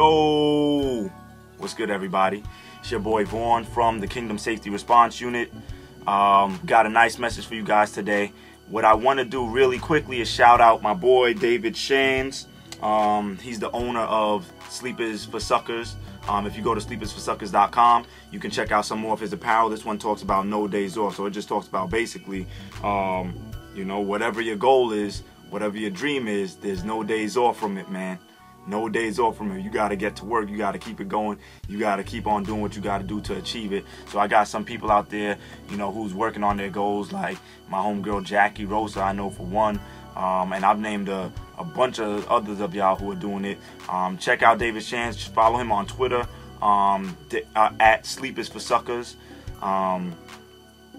Yo, what's good, everybody? It's your boy Vaughn from the Kingdom Safety Response Unit. Got a nice message for you guys today. What I want to do really quickly is shout out my boy David Shands. He's the owner of Sleepers for Suckers. If you go to sleepersforsuckers.com, you can check out some more of his apparel. This one talks about no days off, so it just talks about basically, you know, whatever your goal is, whatever your dream is, there's no days off from it, man. No days off from it. You got to get to work. You got to keep it going. You got to keep on doing what you got to do to achieve it. So I got some people out there, you know, who's working on their goals, like my homegirl Jackie Rosa, I know for one. And I've named a bunch of others of y'all who are doing it. Check out David Shands. Follow him on Twitter at Sleepers for Suckers.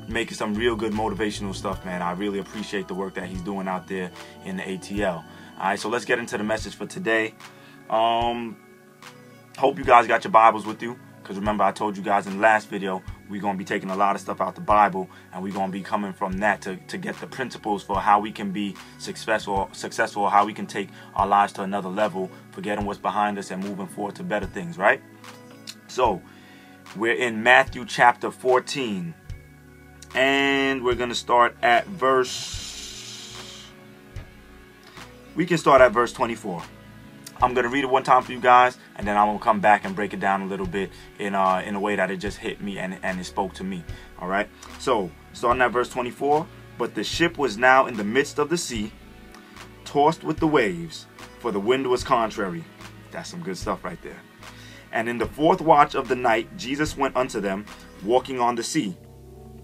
Making some real good motivational stuff, man. I really appreciate the work that he's doing out there in the ATL. All right, so let's get into the message for today. Hope you guys got your Bibles with you, because remember I told you guys in the last video we're going to be taking a lot of stuff out the Bible, and we're going to be coming from that to get the principles for how we can be successful, how we can take our lives to another level, forgetting what's behind us and moving forward to better things, right? So we're in Matthew chapter 14, and we're going to start at we can start at verse 24. I'm going to read it one time for you guys, and then I'm going to come back and break it down a little bit in a way that it just hit me and it spoke to me. All right? So, starting at verse 24. But the ship was now in the midst of the sea, tossed with the waves, for the wind was contrary. That's some good stuff right there. And in the fourth watch of the night, Jesus went unto them, walking on the sea.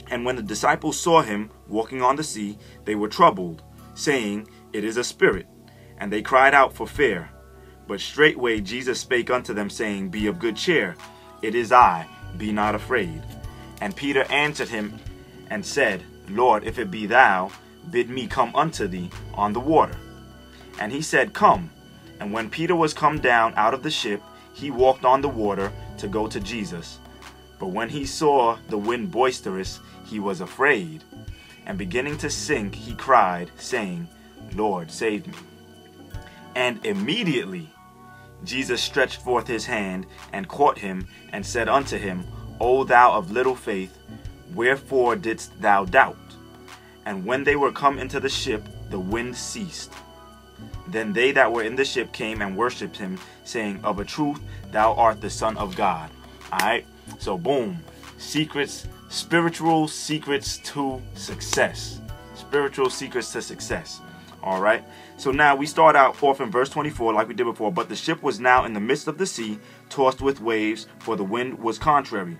And when the disciples saw him walking on the sea, they were troubled, saying, It is a spirit. And they cried out for fear. But straightway Jesus spake unto them, saying, Be of good cheer, it is I, be not afraid. And Peter answered him and said, Lord, if it be thou, bid me come unto thee on the water. And he said, Come. And when Peter was come down out of the ship, he walked on the water to go to Jesus. But when he saw the wind boisterous, he was afraid. And beginning to sink, he cried, saying, Lord, save me. And immediately Jesus stretched forth his hand and caught him and said unto him, O thou of little faith, wherefore didst thou doubt? And when they were come into the ship, the wind ceased. Then they that were in the ship came and worshipped him, saying, Of a truth, thou art the Son of God. All right, so boom, secrets, spiritual secrets to success. Spiritual secrets to success. All right, so now we start out off in verse 24 like we did before. But the ship was now in the midst of the sea, tossed with waves, for the wind was contrary.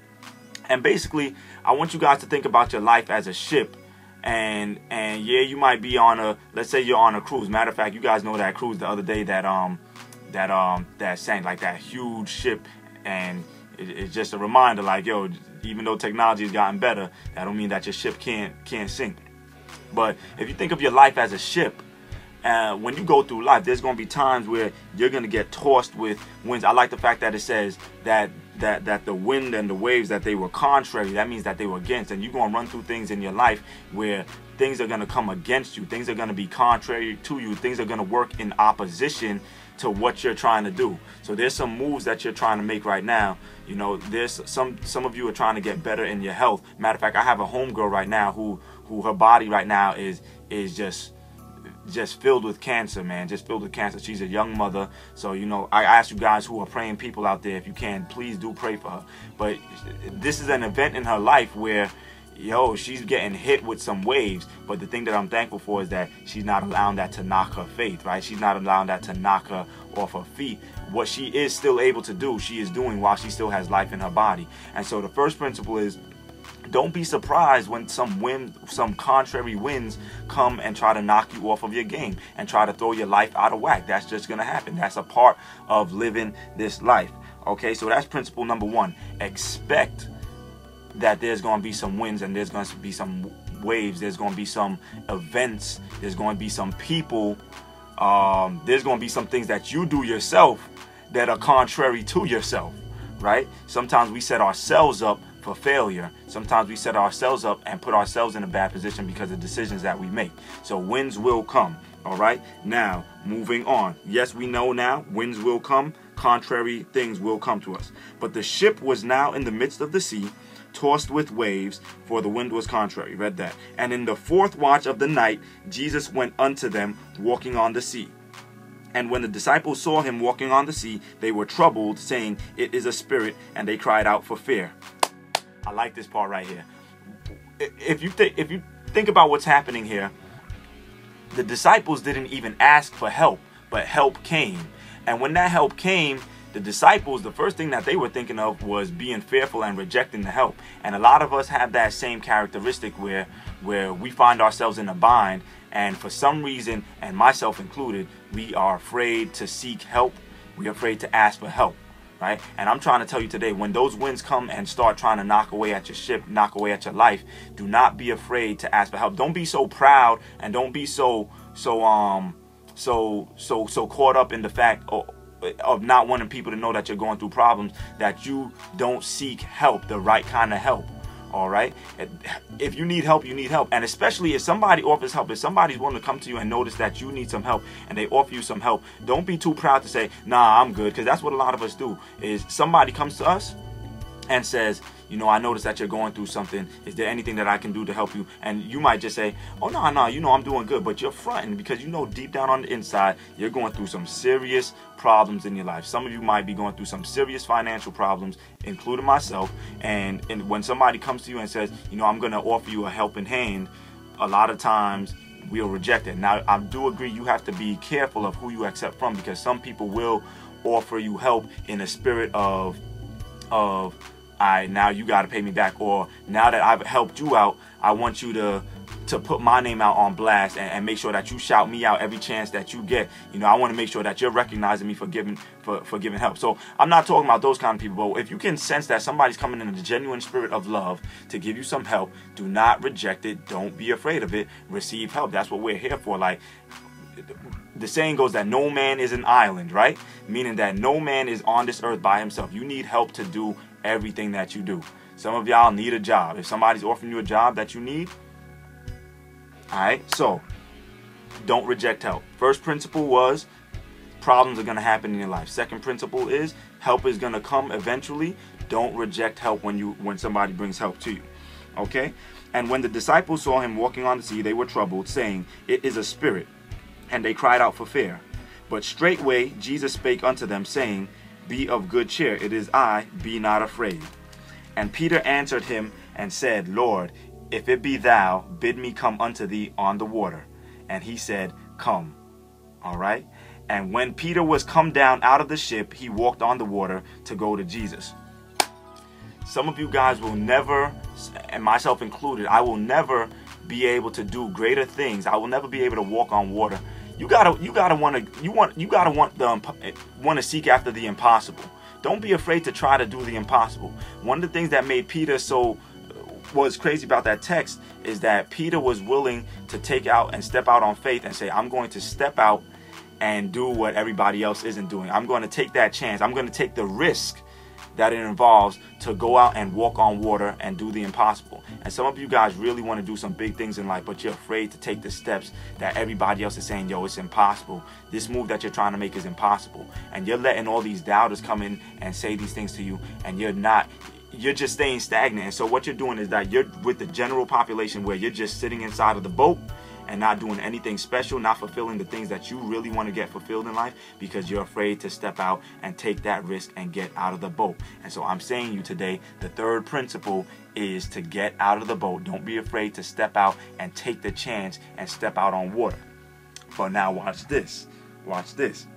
And basically, I want you guys to think about your life as a ship. And yeah, you might be on let's say you're on a cruise. Matter of fact, you guys know that cruise the other day that sank, like that huge ship. And it's just a reminder, like, yo, even though technology has gotten better, that don't mean that your ship can't sink. But if you think of your life as a ship, when you go through life, there's going to be times where you're going to get tossed with winds. I like the fact that it says that the wind and the waves, that they were contrary. That means that they were against. And you're going to run through things in your life where things are going to come against you. Things are going to be contrary to you. Things are going to work in opposition to what you're trying to do. So there's some moves that you're trying to make right now. You know, there's some of you are trying to get better in your health. Matter of fact, I have a homegirl right now who her body right now is just filled with cancer, man. Just filled with cancer. She's a young mother. So, you know, I ask you guys who are praying people out there, if you can, please do pray for her. But this is an event in her life where, yo, she's getting hit with some waves. But the thing that I'm thankful for is that she's not allowing that to knock her faith, right? She's not allowing that to knock her off her feet. What she is still able to do, she is doing while she still has life in her body. And so the first principle is, don't be surprised when some contrary winds come and try to knock you off of your game and try to throw your life out of whack. That's just going to happen. That's a part of living this life. Okay, so that's principle number one. Expect that there's going to be some winds and there's going to be some waves. There's going to be some events. There's going to be some people. There's going to be some things that you do yourself that are contrary to yourself, right? Sometimes we set ourselves up for failure. Sometimes we set ourselves up and put ourselves in a bad position because of decisions that we make. So winds will come. All right. Now, moving on. Yes, we know now winds will come. contrary things will come to us. But the ship was now in the midst of the sea, tossed with waves, for the wind was contrary. Read that. And in the fourth watch of the night, Jesus went unto them, walking on the sea. And when the disciples saw him walking on the sea, they were troubled, saying, It is a spirit, and they cried out for fear. I like this part right here. If you think about what's happening here, the disciples didn't even ask for help, but help came. And when that help came, the disciples, the first thing that they were thinking of was being fearful and rejecting the help. And a lot of us have that same characteristic where we find ourselves in a bind, and for some reason, and myself included, we are afraid to seek help. We're afraid to ask for help, right? And I'm trying to tell you today, when those winds come and start trying to knock away at your ship, knock away at your life, do not be afraid to ask for help. Don't be so proud, and don't be so caught up in the fact of not wanting people to know that you're going through problems that you don't seek help, the right kind of help. All right, if you need help, you need help. And especially if somebody offers help, if somebody's willing to come to you and notice that you need some help and they offer you some help, don't be too proud to say, nah, I'm good. Because that's what a lot of us do. Is somebody comes to us and says, you know, I noticed that you're going through something. Is there anything that I can do to help you? And you might just say, oh, no, you know, I'm doing good. But you're fronting because you know deep down on the inside, you're going through some serious problems in your life. Some of you might be going through some serious financial problems, including myself. And when somebody comes to you and says, you know, I'm going to offer you a helping hand, a lot of times we'll reject it. Now, I do agree you have to be careful of who you accept from, because some people will offer you help in a spirit of now you got to pay me back, or now that I've helped you out, I want you to put my name out on blast and make sure that you shout me out every chance that you get. You know, I want to make sure that you're recognizing me for giving help. So I'm not talking about those kind of people, but if you can sense that somebody's coming in a genuine spirit of love to give you some help, do not reject it. Don't be afraid of it. Receive help. That's what we're here for. Like, the saying goes that no man is an island, right? Meaning that no man is on this earth by himself. You need help to do everything that you do. Some of y'all need a job. If somebody's offering you a job that you need, all right, so don't reject help. First principle was problems are going to happen in your life. Second principle is help is going to come eventually. Don't reject help when somebody brings help to you. Okay? And when the disciples saw him walking on the sea, they were troubled, saying, It is a spirit. And they cried out for fear. But straightway Jesus spake unto them, saying, Be of good cheer, it is I, be not afraid. And Peter answered him and said, Lord, if it be thou, bid me come unto thee on the water. And he said, Come. All right? And when Peter was come down out of the ship, he walked on the water to go to Jesus. Some of you guys will never, and myself included, I will never be able to do greater things. I will never be able to walk on water. You gotta want to seek after the impossible. Don't be afraid to try to do the impossible. One of the things that made Peter was crazy about that text is that Peter was willing to take out and step out on faith and say, I'm going to step out and do what everybody else isn't doing. I'm going to take that chance. I'm going to take the risk that it involves to go out and walk on water and do the impossible. And some of you guys really want to do some big things in life, but you're afraid to take the steps that everybody else is saying, yo, it's impossible. This move that you're trying to make is impossible. And you're letting all these doubters come in and say these things to you, and you're just staying stagnant. And so what you're doing is that you're with the general population where you're just sitting inside of the boat and not doing anything special, not fulfilling the things that you really want to get fulfilled in life because you're afraid to step out and take that risk and get out of the boat. And so I'm saying you today, the third principle is to get out of the boat. Don't be afraid to step out and take the chance and step out on water. But now watch this. Watch this.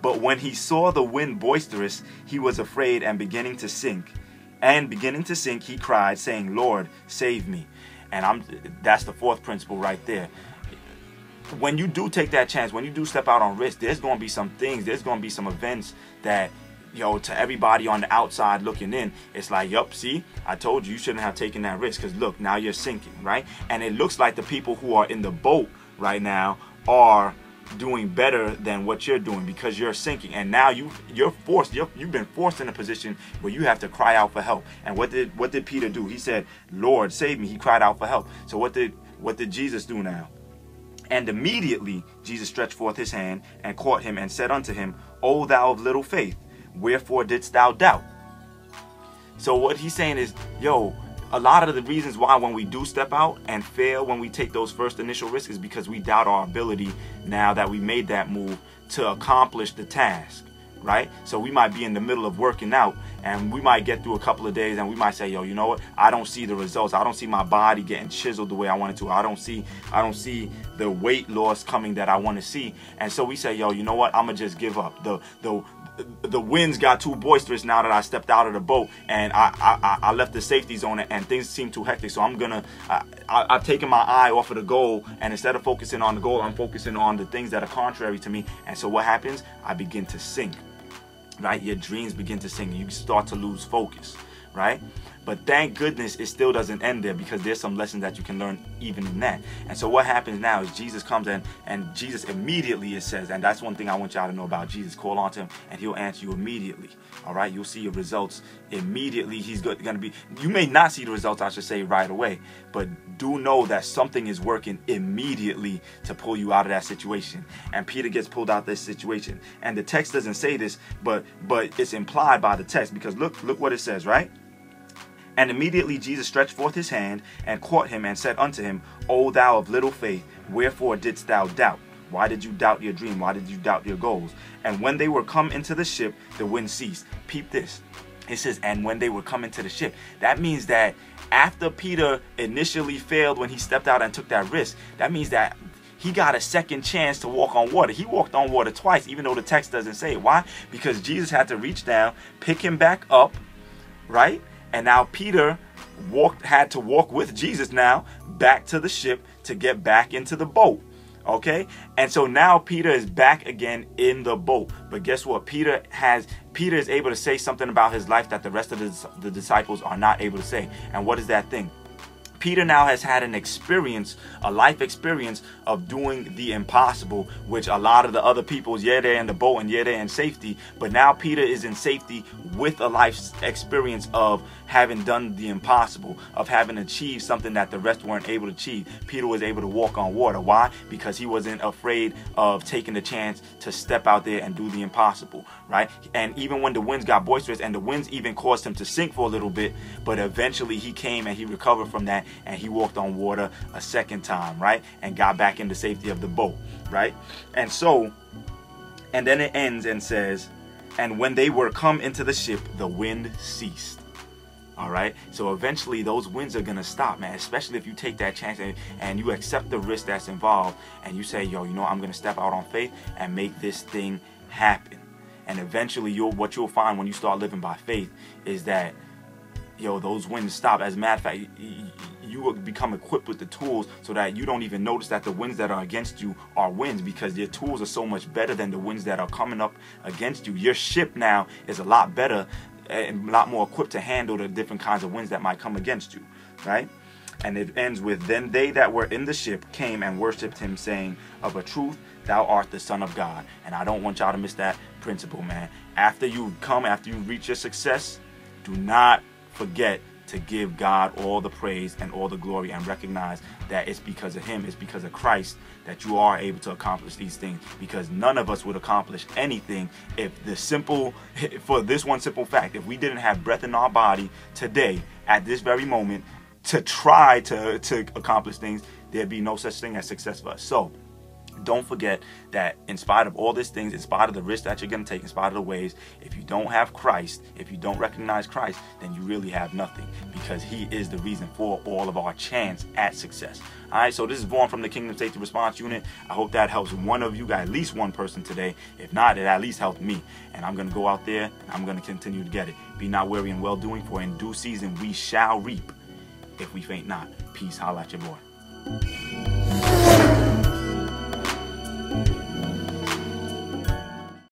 But when he saw the wind boisterous, he was afraid and beginning to sink. And beginning to sink, he cried, saying, Lord, save me. And that's the fourth principle right there. When you do take that chance, when you do step out on risk, there's going to be some things, there's going to be some events that, to everybody on the outside looking in, it's like, yup, see, I told you shouldn't have taken that risk because look, now you're sinking, right? And it looks like the people who are in the boat right now are doing better than what you're doing because you're sinking, and now you've been forced in a position where you have to cry out for help. And what did Peter do? He said, Lord, save me. He cried out for help. So what did Jesus do now? And immediately Jesus stretched forth his hand and caught him and said unto him, O thou of little faith, wherefore didst thou doubt? So what he's saying is, yo, a lot of the reasons why when we do step out and fail when we take those first initial risks is because we doubt our ability now that we made that move to accomplish the task, right? So we might be in the middle of working out and we might get through a couple of days and we might say, yo, you know what? I don't see the results. I don't see my body getting chiseled the way I want it to. I don't see the weight loss coming that I want to see. And so we say, yo, you know what? I'm gonna just give up. The winds got too boisterous now that I stepped out of the boat and I left the safety zone and things seem too hectic. So I've taken my eye off of the goal, and instead of focusing on the goal, I'm focusing on the things that are contrary to me. And so what happens? I begin to sink, right? Your dreams begin to sink. You start to lose focus, right? But thank goodness it still doesn't end there, because there's some lessons that you can learn even in that. And so what happens now is Jesus comes in, and Jesus immediately, it says, and that's one thing I want y'all to know about Jesus, call on to him and he'll answer you immediately. All right, you'll see your results immediately. He's going to be, you may not see the results, I should say, right away, but do know that something is working immediately to pull you out of that situation. And Peter gets pulled out of this situation, and the text doesn't say this, but it's implied by the text, because look what it says, right? And immediately Jesus stretched forth his hand and caught him and said unto him, O thou of little faith, wherefore didst thou doubt? Why did you doubt your dream? Why did you doubt your goals? And when they were come into the ship, the wind ceased. Peep this. It says, and when they were come into the ship. That means that after Peter initially failed when he stepped out and took that risk, that means that he got a second chance to walk on water. He walked on water twice, even though the text doesn't say it. Why? Because Jesus had to reach down, pick him back up, right? And now Peter had to walk with Jesus now back to the ship to get back into the boat. Okay? And so now Peter is back again in the boat. But guess what? Peter is able to say something about his life that the rest of the disciples are not able to say. And what is that thing? Peter now has had an experience, a life experience of doing the impossible, which a lot of the other people's, yeah, they're in the boat and yeah, they're in safety. But now Peter is in safety with a life experience of having done the impossible, of having achieved something that the rest weren't able to achieve. Peter was able to walk on water. Why? Because he wasn't afraid of taking the chance to step out there and do the impossible, right? And even when the winds got boisterous, and the winds even caused him to sink for a little bit, but eventually he came and he recovered from that, and he walked on water a second time, right? And got back in the safety of the boat, right? And so, and then it ends and says, and when they were come into the ship, the wind ceased. All right, so eventually those winds are gonna stop, man, especially if you take that chance and you accept the risk that's involved, and you say, yo, you know, I'm gonna step out on faith and make this thing happen. And eventually what you'll find when you start living by faith is that, yo, those winds stop. As a matter of fact, you will become equipped with the tools so that you don't even notice that the winds that are against you are winds, because your tools are so much better than the winds that are coming up against you. Your ship now is a lot better and a lot more equipped to handle the different kinds of winds that might come against you, right? And it ends with, then they that were in the ship came and worshipped him, saying, of a truth, thou art the Son of God. And I don't want y'all to miss that principle, man. After you reach your success, do not forget to give God all the praise and all the glory, and recognize that it's because of him, it's because of Christ that you are able to accomplish these things, because none of us would accomplish anything for this one simple fact: if we didn't have breath in our body today at this very moment to try to accomplish things, there'd be no such thing as success for us. So don't forget that in spite of all these things, in spite of the risk that you're going to take, in spite of the waves, if you don't have Christ, if you don't recognize Christ, then you really have nothing, because he is the reason for all of our chance at success. All right, so this is Vaughn from the Kingdom Safety Response Unit. I hope that helps one of you, at least one person today. If not, it at least helped me. And I'm going to go out there and I'm going to continue to get it. Be not weary in well-doing, for in due season we shall reap if we faint not. Peace. Holla at your boy.